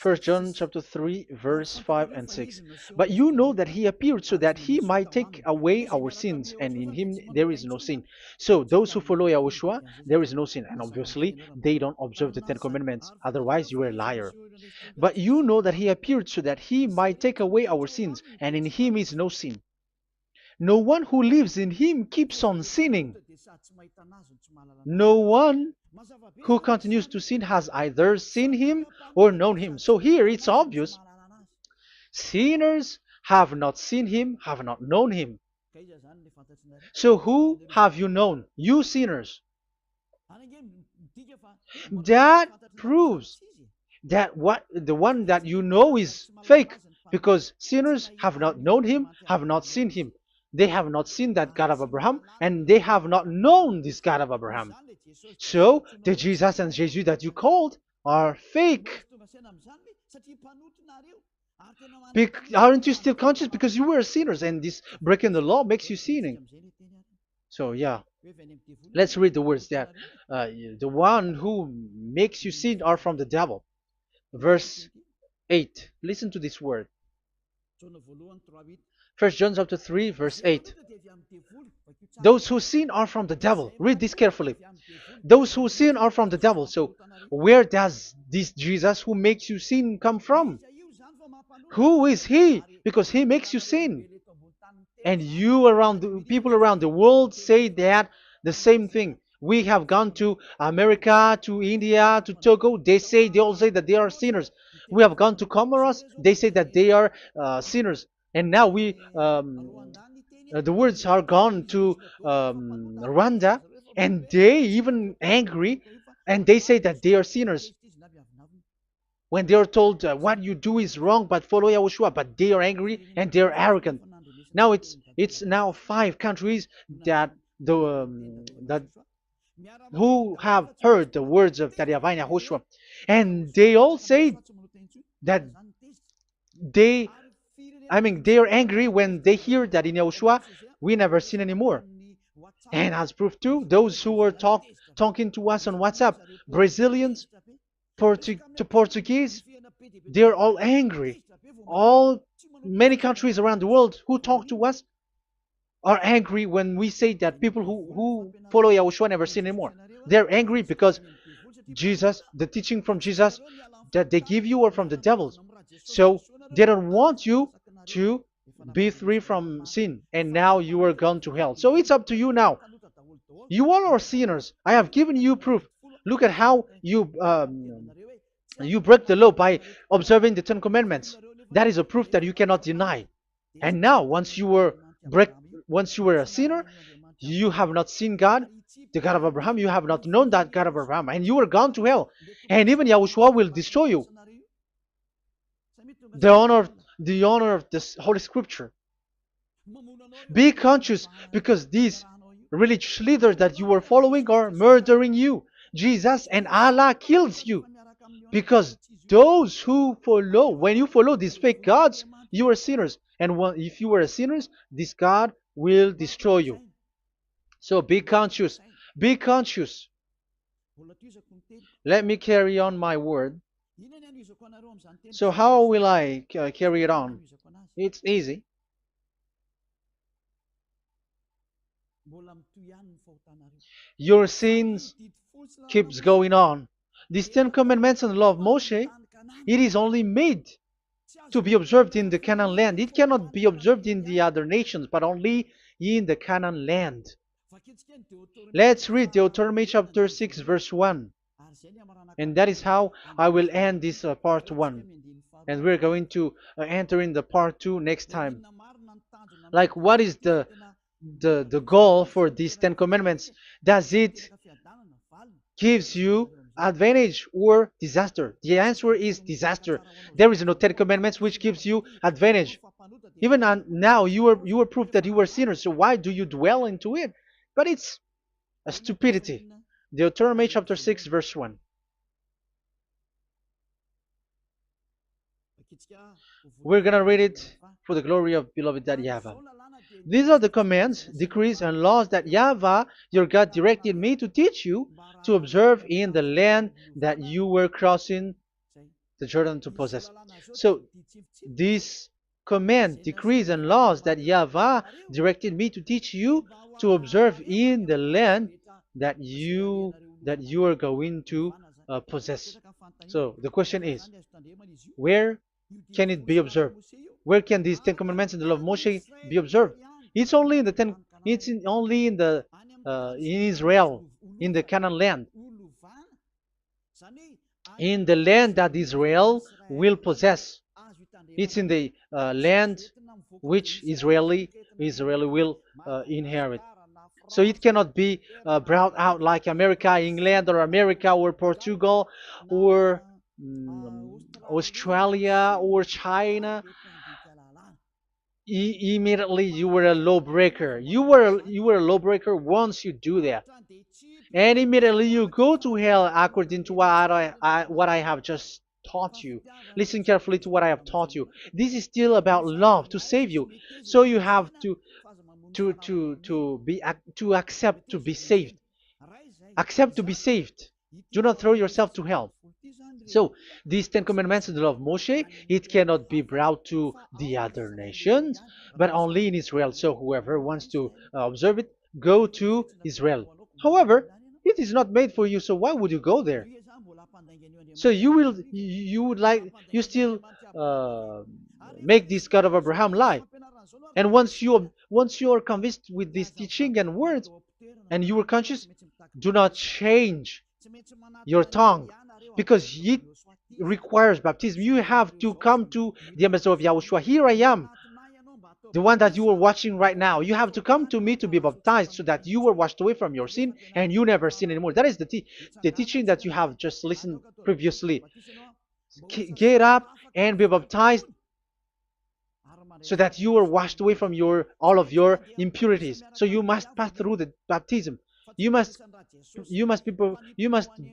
1 John chapter 3, verse 5 and 6. But you know that he appeared so that he might take away our sins, and in him there is no sin. So those who follow Yahushua, there is no sin. And obviously, they don't observe the Ten Commandments. Otherwise, you are a liar. But you know that he appeared so that he might take away our sins, and in him is no sin. No one who lives in him keeps on sinning. No one who continues to sin has either seen him or known him. So here it's obvious. Sinners have not seen him, have not known him. So who have you known? You sinners. That proves that the one that you know is fake, because sinners have not known him, have not seen him. They have not seen that God of Abraham, and they have not known this God of Abraham. So the Jesus and Jesus that you called are fake. Aren't you still conscious? Because you were sinners, and this breaking the law makes you sinning. So yeah, let's read the words that the one who makes you sin are from the devil. Verse 8. Listen to this word. 1 John chapter 3, verse 8. Those who sin are from the devil. Read this carefully. Those who sin are from the devil. So where does this Jesus who makes you sin come from? Who is he? Because he makes you sin. And people around the world say that the same thing. We have gone to America, to India, to Togo. They all say that they are sinners. We have gone to Comoros. They say that they are sinners. And now the words are gone to Rwanda, and they even angry, and they say that they are sinners. When they are told what you do is wrong, but follow Yahushua, but they are angry and they are arrogant. Now it's now 5 countries that who have heard the words of YAHVAH and YAHOSHUAH, and they all say that they are angry when they hear that in Yahushua we never sin anymore. And as proof too, those who are talking to us on WhatsApp, Brazilians, Portuguese, they're all angry. Many countries around the world who talk to us, are angry when we say that people who follow Yahushua never sin anymore. They're angry because Jesus, the teaching from Jesus that they give you are from the devils. So they don't want you to be free from sin, and now you are gone to hell. So it's up to you now. You all are sinners. I have given you proof. Look at how you break the law by observing the Ten Commandments. That is a proof that you cannot deny. And now, break, once you were a sinner, you have not seen God, the God of Abraham. You have not known that God of Abraham, and you are gone to hell. And even Yahushua will destroy you. The honor, the honor of this Holy Scripture. Be conscious because these religious leaders that you are following are murdering you. Jesus and Allah kills you. Because those who follow, when you follow these fake gods, you are sinners. And if you are a sinner, this God will destroy you. So be conscious. Be conscious. Let me carry on my word. So how will I carry it on? It's easy. Your sins keeps going on. These Ten Commandments and the law of Moshe, it is only made to be observed in the Canaan land. It cannot be observed in the other nations, but only in the Canaan land. Let's read Deuteronomy chapter 6, verse 1. And that is how I will end this part 1. And we're going to enter in the part 2 next time. Like, what is the goal for these Ten Commandments? Does it gives you advantage or disaster? The answer is disaster. There is no Ten Commandments which gives you advantage. Even now, you are proof that you were sinners. So why do you dwell into it? But it's a stupidity. Deuteronomy chapter 6, verse 1. We're gonna read it for the glory of beloved Daddy YAHVAH. These are the commands, decrees, and laws that YAHVAH, your God, directed me to teach you to observe in the land that you were crossing the Jordan to possess. So, these command, decrees, and laws that YAHVAH directed me to teach you to observe in the land that you are going to possess. So, the question is, where can it be observed? Where can these Ten Commandments and the law of Moshe be observed? It's only in the ten. Only in the in Israel, in the Canaan land, in the land that Israel will possess. It's in the land which Israeli will inherit. So it cannot be brought out like America, England, or America, or Portugal, or Australia, or China. Immediately you were a lawbreaker. You were a lawbreaker once you do that, and immediately you go to hell according to what I have just taught you. Listen carefully to what I have taught you. This is still about love to save you. So you have to accept to be saved. Accept to be saved. Do not throw yourself to hell. So these Ten Commandments and the law of Moshe, it cannot be brought to the other nations, but only in Israel. So whoever wants to observe it, go to Israel. However, it is not made for you, so why would you go there? So you would like, you still make this God of Abraham lie. And once you are convinced with this teaching and words, and you are conscious, do not change your tongue, because it requires baptism. You have to come to the ambassador of Yahushua. Here I am, the one that you are watching right now. You have to come to me to be baptized so that you are washed away from your sin and you never sin anymore. That is the teaching that you have just listened previously. Get up and be baptized so that you are washed away from all of your impurities. So you must pass through the baptism. You must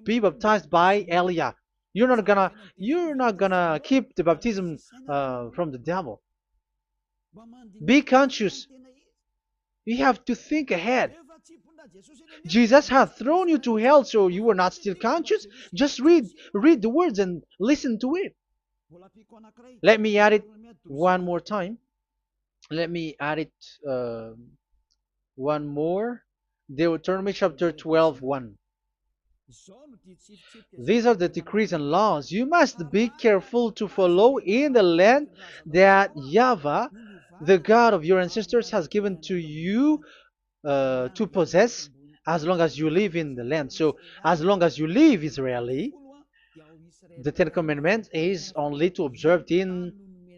be baptized by Elia. You're not gonna keep the baptism from the devil. Be conscious. You have to think ahead. Jesus has thrown you to hell, so you are not still conscious. Just read the words and listen to it. Let me add it one more time. Let me add it One more. Deuteronomy chapter 12, 1. These are the decrees and laws you must be careful to follow in the land that Yahweh, the God of your ancestors, has given to you to possess as long as you live in the land. So, as long as you live Israeli, the Ten Commandments is only to observe in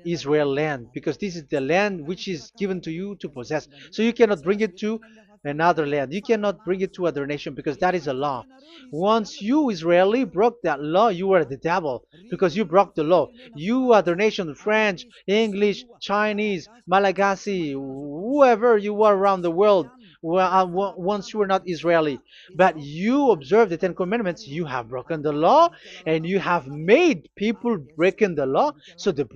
Israel land, because this is the land which is given to you to possess. So you cannot bring it to another land. You cannot bring it to other nation, because that is a law. Once you Israeli broke that law, you were the devil, because you broke the law. You other nation, French, English, Chinese, Malagasy, whoever you are around the world, well, once you were not Israeli, but you observe the Ten Commandments, you have broken the law, and you have made people breaking the law. So the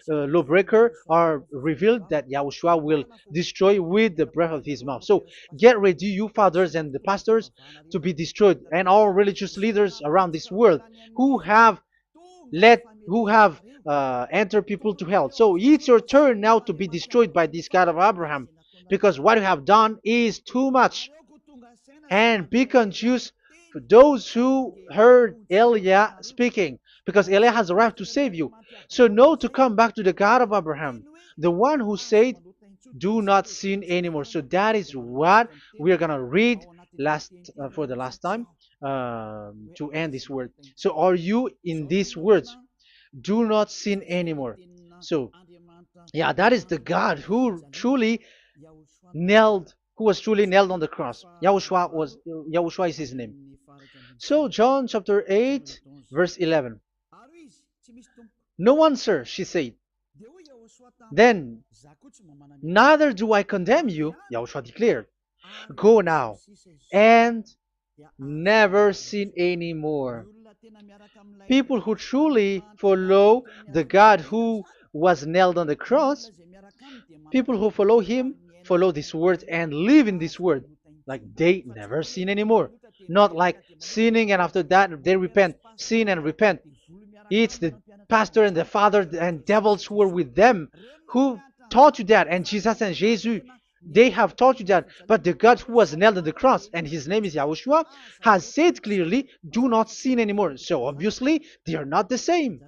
lawbreaker are revealed that Yahushua will destroy with the breath of his mouth. So get ready, you fathers and the pastors, to be destroyed, and all religious leaders around this world who have entered people to hell. So it's your turn now to be destroyed by this God of Abraham, because what you have done is too much. And be conscious for those who heard Eliah speaking, because Eliah has arrived to save you. So know to come back to the God of Abraham, the one who said, do not sin anymore. So that is what we are going to read for the last time, to end this word. So are you in these words? Do not sin anymore. So yeah, that is the God who was truly nailed on the cross. Yahushua is his name. So John chapter 8 verse 11. No answer, she said. Then, neither do I condemn you, Yahushua declared. Go now and never sin anymore. People who truly follow the God who was nailed on the cross, people who follow him, follow this word and live in this word, like they never sin anymore. Not like sinning and after that they repent, sin and repent. It's the pastor and the father and devils who were with them who taught you that, and Jesus and Jesus, they have taught you that. But the God who was nailed on the cross, and his name is Yahushua, has said clearly, do not sin anymore. So obviously they are not the same.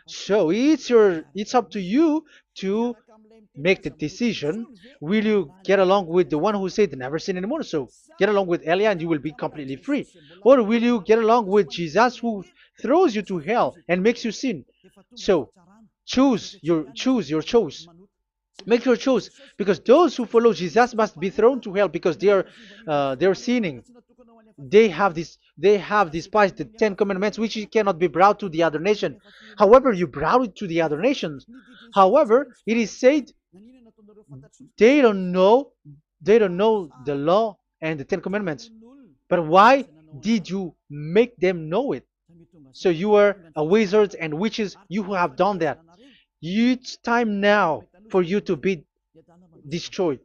So it's up to you to make the decision. Will you get along with the one who said never sin anymore? So get along with Elia and you will be completely free. Or will you get along with Jesus who throws you to hell and makes you sin? So choose your choice. Make your choice, because those who follow Jesus must be thrown to hell because they're sinning. They have despised the Ten Commandments, which cannot be brought to the other nation. However, you brought it to the other nations. However, it is said they don't know the law and the Ten Commandments. But why did you make them know it? So you are a wizard and witches, you who have done that. It's time now for you to be destroyed.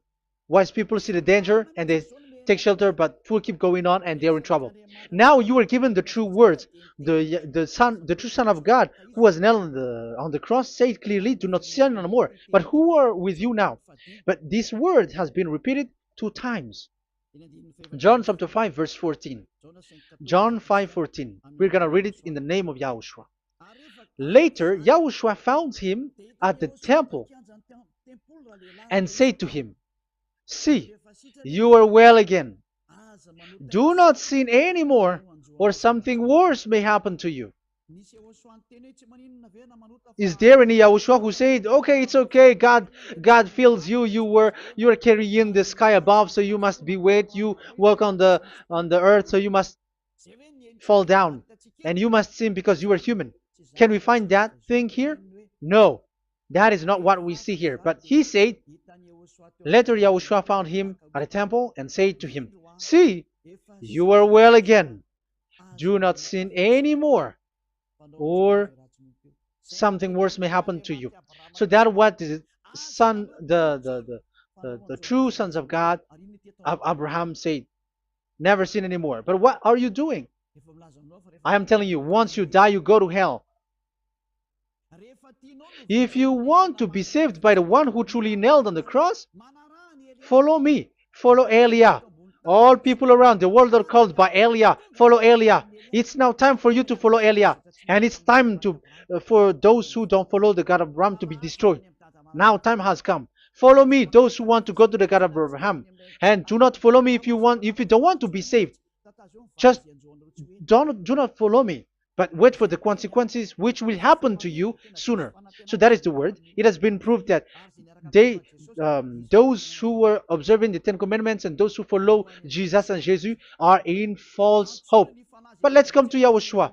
Wise people see the danger and they take shelter, but fool keep going on and they're in trouble. Now you are given the true words. The true Son of God, who was nailed on the cross, said clearly, "Do not sin no more." But who are with you now? But this word has been repeated 2 times. John chapter 5 verse 14. John 5:14. We're gonna read it in the name of Yahushua. Later, Yahushua found him at the temple and said to him, "See, you are well again. Do not sin anymore, or something worse may happen to you." Is there any Yahushua who said, "Okay, it's okay, God feels you, you are carrying the sky above, so you must be wet, you walk on the earth, so you must fall down, and you must sin because you are human"? Can we find that thing here? No, that is not what we see here. But he said, later Yahushua found him at a temple and said to him, "See, you are well again. Do not sin anymore, or something worse may happen to you." So that what the son, the true sons of God of Abraham said, never sin anymore. But what are you doing? I am telling you, once you die, you go to hell. If you want to be saved by the one who truly nailed on the cross, follow me Follow Elia. All people around the world are called by Elia. Follow Elia. It's now time for you to follow Elia. And it's time to for those who don't follow the God of Abraham to be destroyed. Now time has come. Follow me, those who want to go to the God of Abraham. And do not follow me if you don't want to be saved. Just do not follow me, but wait for the consequences which will happen to you sooner. So that is the word. It has been proved that they those who were observing the Ten Commandments and those who follow Jesus and Jesus are in false hope. But let's come to Yahushua.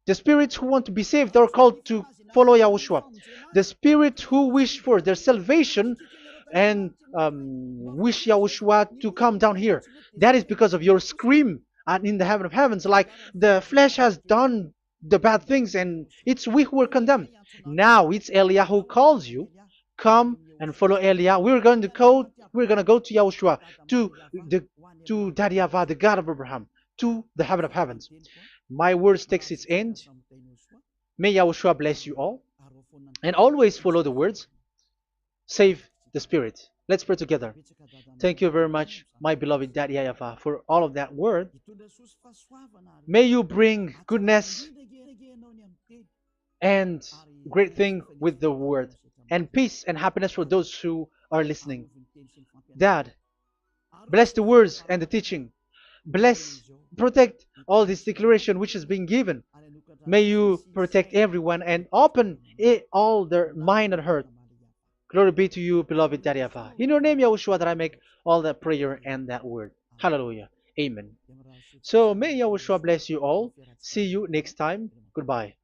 The spirits who want to be saved are called to follow Yahushua. The spirits who wish for their salvation and wish Yahushua to come down here. That is because of your scream and in the heaven of heavens, like the flesh has done the bad things and it's we who are condemned. Now it's Eliah who calls you. Come and follow Eliah. We're going to go to Yahushua, to the to Daddy Yahvah, the God of Abraham, to the heaven of heavens. My words takes its end. May Yahushua bless you all. And always follow the words. Save the spirit. Let's pray together. Thank you very much, my beloved Daddy Yahvah, for all of that word. May you bring goodness and great thing with the word, and peace and happiness for those who are listening. Dad, bless the words and the teaching. Bless, protect all this declaration which is being given. May you protect everyone and open all their mind and heart. Glory be to you, beloved Daddy Yahvah. In your name, Yahushua, that I make all that prayer and that word. Hallelujah. Amen. So may Yahushua bless you all. See you next time. Goodbye.